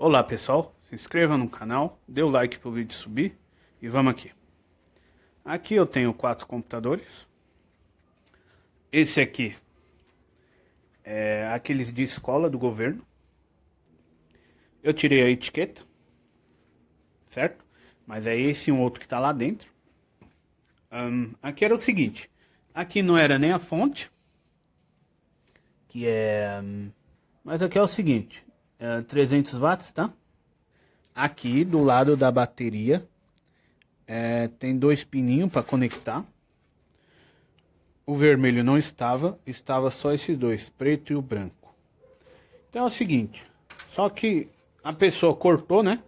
Olá pessoal, se inscreva no canal, dê o like para o vídeo subir e vamos aqui. Aqui eu tenho 4 computadores. Esse aqui é aqueles de escola do governo. Eu tirei a etiqueta, certo? Mas é esse e um outro que está lá dentro. Aqui era o seguinte, aqui não era nem a fonte, que é... Mas aqui é o seguinte, 300 watts, tá? Aqui do lado da bateria tem 2 pininhos para conectar. O vermelho não estava, estava só esses dois, preto e o branco. Então é o seguinte, só que a pessoa cortou, né?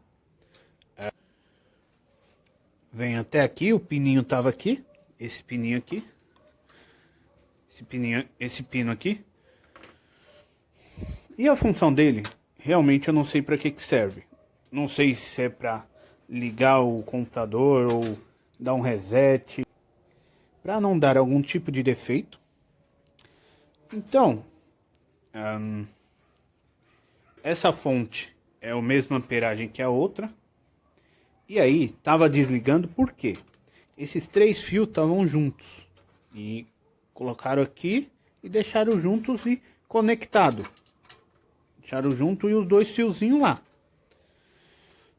Vem até aqui, o pininho estava aqui, esse pininho aqui. Esse pino aqui. E a função dele, realmente eu não sei para que serve. Não sei se é para ligar o computador ou dar um reset, para não dar algum tipo de defeito. Então, essa fonte é a mesma amperagem que a outra. E aí, estava desligando por quê? Esses 3 fios estavam juntos. E colocaram aqui e deixaram juntos e conectado. Deixaram junto e os 2 fiozinhos lá.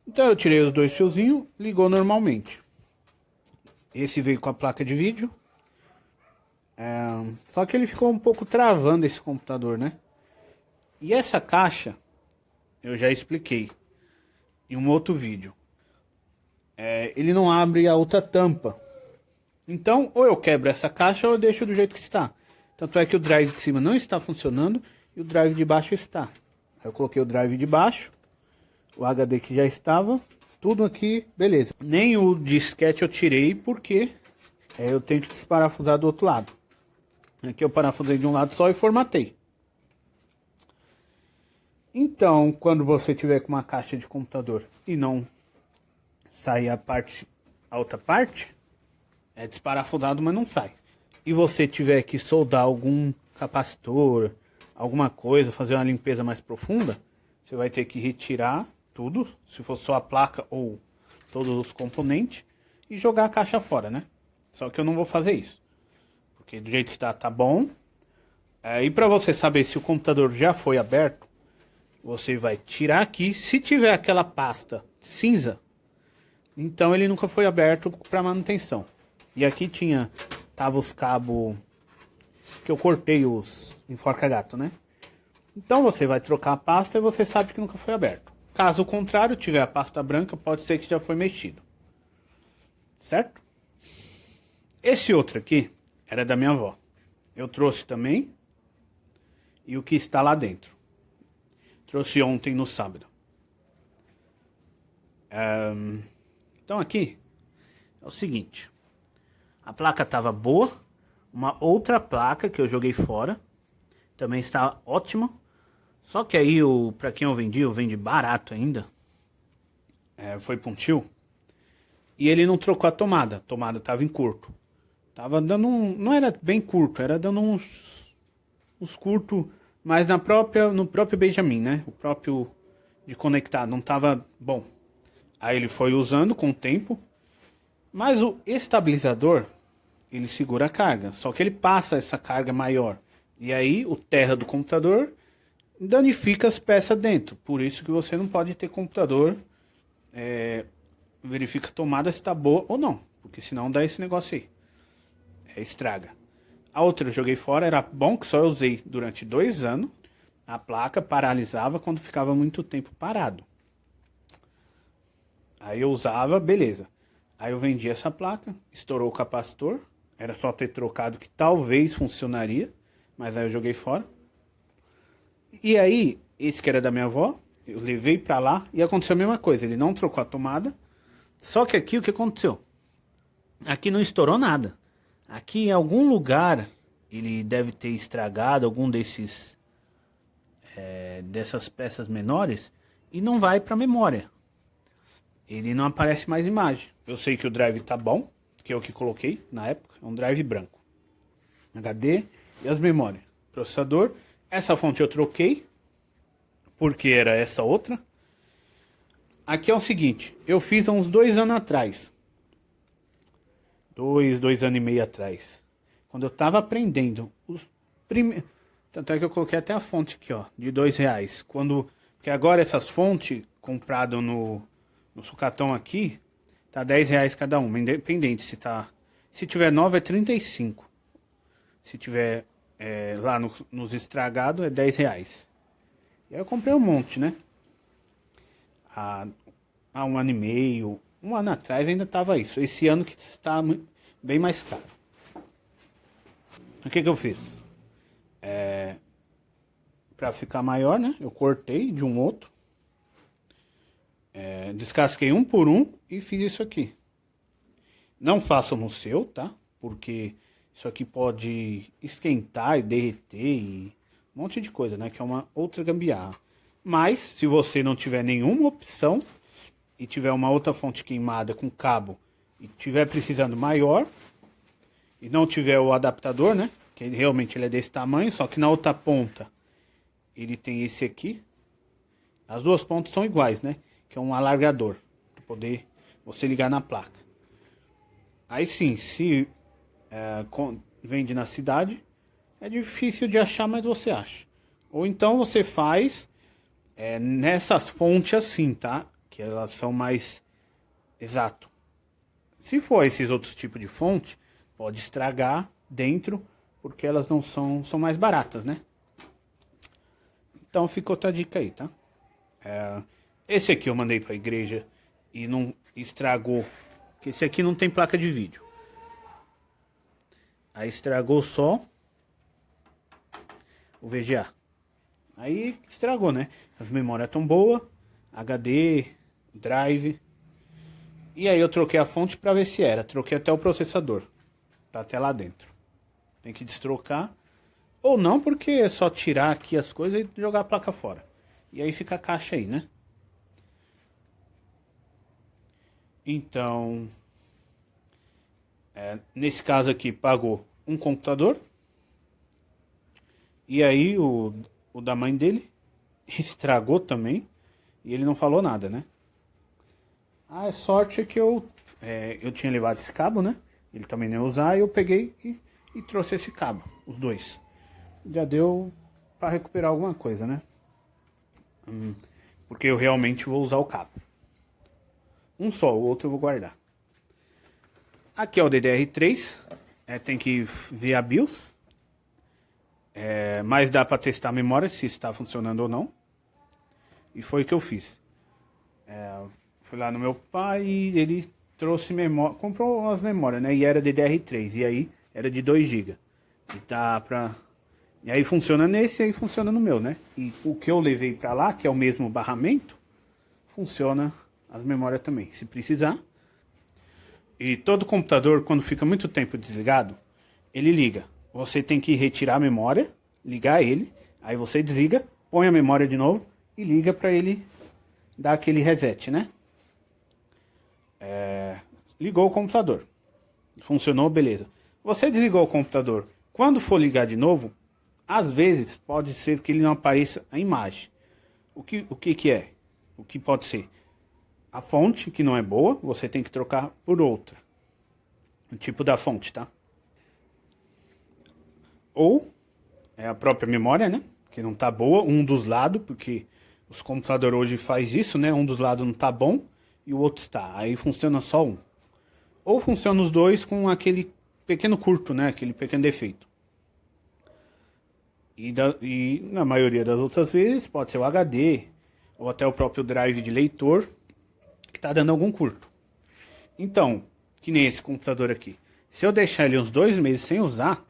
Então eu tirei os 2 fiozinhos, ligou normalmente. Esse veio com a placa de vídeo. Só que ele ficou um pouco travando esse computador, né? E essa caixa, eu já expliquei em um outro vídeo. Ele não abre a outra tampa. Então, ou eu quebro essa caixa ou eu deixo do jeito que está. Tanto é que o drive de cima não está funcionando e o drive de baixo está. Eu coloquei o drive de baixo, o HD que já estava, tudo aqui, beleza. Nem o disquete eu tirei porque eu tenho que desparafusar do outro lado. Aqui eu parafusei de um lado só e formatei. Então, quando você tiver com uma caixa de computador e não sair a outra parte, é desparafusado, mas não sai. E você tiver que soldar algum capacitor, alguma coisa, fazer uma limpeza mais profunda, você vai ter que retirar tudo, se for só a placa ou todos os componentes, e jogar a caixa fora, né? Só que eu não vou fazer isso, porque do jeito que tá bom. E para você saber se o computador já foi aberto, você vai tirar aqui, se tiver aquela pasta cinza, então ele nunca foi aberto para manutenção. E aqui tava os cabos que eu cortei, os enforca-gato, né? Então você vai trocar a pasta e você sabe que nunca foi aberto. Caso contrário, tiver a pasta branca, pode ser que já foi mexido. Certo? Esse outro aqui era da minha avó. Eu trouxe também. E o que está lá dentro. Trouxe ontem no sábado. Então aqui é o seguinte. A placa estava boa. Uma outra placa que eu joguei fora também está ótima. Só que aí, para quem eu vendi barato ainda. Foi para um tio. E ele não trocou a tomada. A tomada estava em curto. Tava dando não era bem curto, era dando uns curtos, mas no próprio Benjamin, né? O próprio de conectar, não tava bom. Aí ele foi usando com o tempo. Mas o estabilizador, ele segura a carga. Só que ele passa essa carga maior. E aí o terra do computador danifica as peças dentro. Por isso que você não pode ter computador. Verifica a tomada se está boa ou não. Porque senão dá esse negócio aí. Estraga. A outra eu joguei fora. Era bom que só eu usei durante 2 anos. A placa paralisava quando ficava muito tempo parado. Aí eu usava, beleza. Aí eu vendi essa placa. Estourou o capacitor. Era só ter trocado que talvez funcionaria. Mas aí eu joguei fora. E aí, esse que era da minha avó, eu levei pra lá e aconteceu a mesma coisa. Ele não trocou a tomada. Só que aqui o que aconteceu? Aqui não estourou nada. Aqui em algum lugar ele deve ter estragado algum dessas peças menores e não vai para a memória. Ele não aparece mais imagem. Eu sei que o drive tá bom, que é o que coloquei na época, é um drive branco. HD e as memórias. Processador, essa fonte eu troquei, porque era essa outra. aqui é o seguinte, eu fiz há uns 2 anos atrás. 2 anos e meio atrás. Quando eu tava aprendendo os primeiros. Tanto é que eu coloquei até a fonte aqui, ó, de R$2. Porque agora essas fontes compradas no sucatão aqui, tá R$10 cada uma, independente se tá. Se tiver nova é 35. Se tiver lá nos estragados é R$10. E aí eu comprei um monte, né? Há 1 ano e meio, 1 ano atrás ainda tava isso. Esse ano que está bem mais caro. O que eu fiz? Pra ficar maior, né? Eu cortei de um outro. Descasquei um por um e fiz isso aqui. Não façam no seu, tá? Porque isso aqui pode esquentar e derreter e um monte de coisa, né? Que é uma outra gambiarra. Mas, se você não tiver nenhuma opção e tiver uma outra fonte queimada com cabo e tiver precisando maior e não tiver o adaptador, né? Que realmente ele é desse tamanho, só que na outra ponta ele tem esse aqui. As duas pontas são iguais, né? Que é um alargador para poder você ligar na placa. Aí sim, se vende na cidade, é difícil de achar, mas você acha. Ou então você faz nessas fontes assim, tá? Que elas são mais exato. Se for esses outros tipos de fonte, pode estragar dentro, porque elas não são mais baratas, né? Então fica outra dica aí, tá? Esse aqui eu mandei pra igreja e não estragou, porque esse aqui não tem placa de vídeo. Aí estragou só o VGA. Aí estragou, né? As memórias tão boas, HD, drive. E aí eu troquei a fonte pra ver se era. Troquei até o processador. Tá até lá dentro. Tem que destrocar. Ou não, porque é só tirar aqui as coisas e jogar a placa fora. E aí fica a caixa aí, né? Então, nesse caso aqui, pagou um computador. E aí o da mãe dele estragou também. E ele não falou nada, né? A sorte é que eu tinha levado esse cabo, né? Ele também não ia usar. E eu peguei e trouxe esse cabo, os dois. Já deu para recuperar alguma coisa, né? Porque eu realmente vou usar o cabo. Um só, o outro eu vou guardar. Aqui é o DDR3. Tem que ver a BIOS. Mas dá para testar a memória se está funcionando ou não. E foi o que eu fiz. Fui lá no meu pai e ele trouxe memória, comprou umas memórias, né? E era DDR3, e aí era de 2 GB. E aí funciona nesse e aí funciona no meu, né? E o que eu levei pra lá, que é o mesmo barramento, funciona as memórias também, se precisar. E todo computador, quando fica muito tempo desligado, ele liga. Você tem que retirar a memória, ligar ele, aí você desliga, põe a memória de novo e liga pra ele dar aquele reset, né? Ligou o computador. Funcionou, beleza. Você desligou o computador. Quando for ligar de novo, às vezes pode ser que ele não apareça a imagem. O que é? O que pode ser? A fonte, que não é boa, você tem que trocar por outra. O tipo da fonte, tá? Ou é a própria memória, né? Que não tá boa, um dos lados, porque os computadores hoje faz isso, né? Um dos lados não tá bom e o outro está. Aí funciona só um. Ou funciona os dois com aquele pequeno curto, né? Aquele pequeno defeito. E na maioria das outras vezes pode ser o HD ou até o próprio drive de leitor que está dando algum curto. Então, que nem esse computador aqui. Se eu deixar ele uns 2 meses sem usar,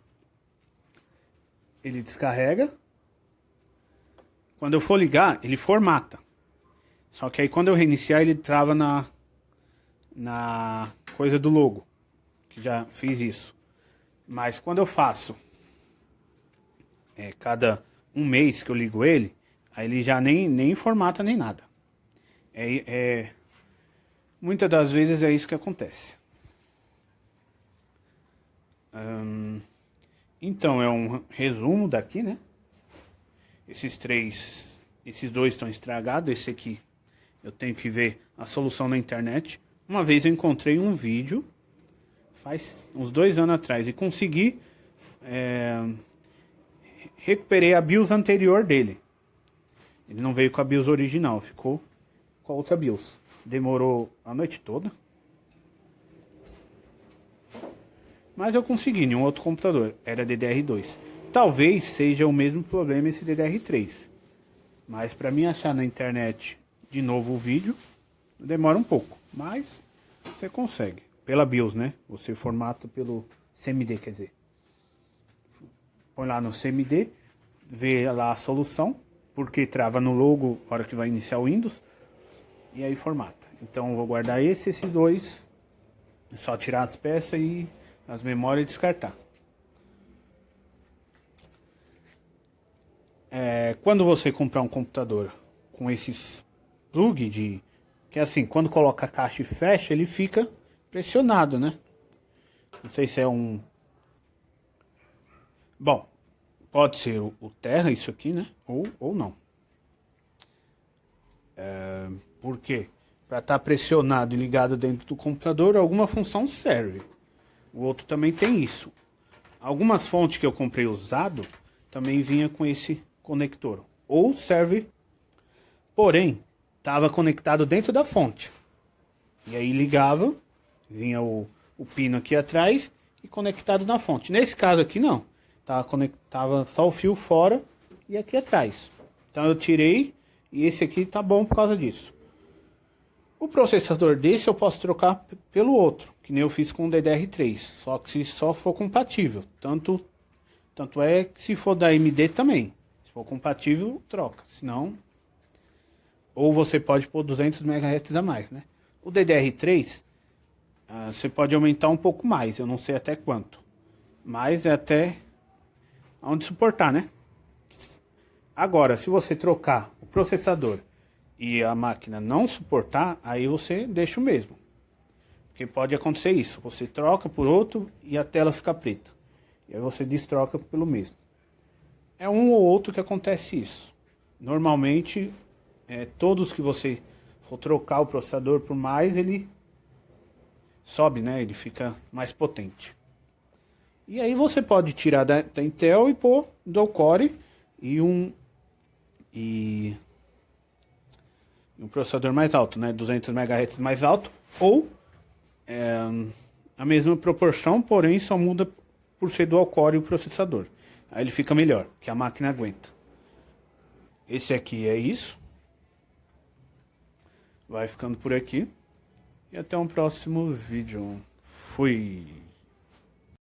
ele descarrega. Quando eu for ligar, ele formata. Só que aí quando eu reiniciar, ele trava na coisa do logo. Que já fiz isso. Mas quando eu faço cada um mês que eu ligo ele, aí ele já nem formata nem nada. Muitas das vezes é isso que acontece. Então é um resumo daqui, né? Esses dois estão estragados. Esse aqui eu tenho que ver a solução na internet. Uma vez eu encontrei um vídeo, faz uns 2 anos atrás, e consegui, recuperei a BIOS anterior dele. Ele não veio com a BIOS original, ficou com a outra BIOS. Demorou a noite toda. Mas eu consegui em um outro computador, era DDR2. Talvez seja o mesmo problema esse DDR3. Mas para mim achar na internet de novo o vídeo, demora um pouco. Mas você consegue. Pela BIOS, né? Você formata pelo CMD, quer dizer. Põe lá no CMD, vê lá a solução, porque trava no logo na hora que vai iniciar o Windows. E aí formata. Então eu vou guardar esses dois. É só tirar as peças e as memórias e descartar. Quando você comprar um computador com esses plug de... Que é assim, quando coloca a caixa e fecha, ele fica pressionado, né? Não sei se é um... Bom, pode ser o Terra isso aqui, né? Ou não. Por quê? Para estar pressionado e ligado dentro do computador, alguma função serve. O outro também tem isso. Algumas fontes que eu comprei usado também vinha com esse conector. Ou serve, porém, estava conectado dentro da fonte. E aí ligava, vinha o pino aqui atrás e conectado na fonte. Nesse caso aqui não. Tava só o fio fora e aqui atrás. Então eu tirei e esse aqui tá bom por causa disso. O processador desse eu posso trocar pelo outro, que nem eu fiz com o DDR3, só que se só for compatível. Tanto é que se for da AMD também. Se for compatível, troca. Senão, ou você pode pôr 200 MHz a mais, né? O DDR3, você pode aumentar um pouco mais, eu não sei até quanto. Mas é até onde suportar, né? Agora, se você trocar o processador e a máquina não suportar, aí você deixa o mesmo. Porque pode acontecer isso, você troca por outro e a tela fica preta. E aí você destroca pelo mesmo. É um ou outro que acontece isso. Normalmente, todos que você for trocar o processador por mais, ele sobe, né? Ele fica mais potente. E aí você pode tirar da Intel e pôr do Core e um processador mais alto, né? 200 MHz mais alto, ou a mesma proporção, porém só muda por ser dual core o processador. Aí ele fica melhor, que a máquina aguenta. Esse aqui é isso. Vai ficando por aqui. E até um próximo vídeo. Fui!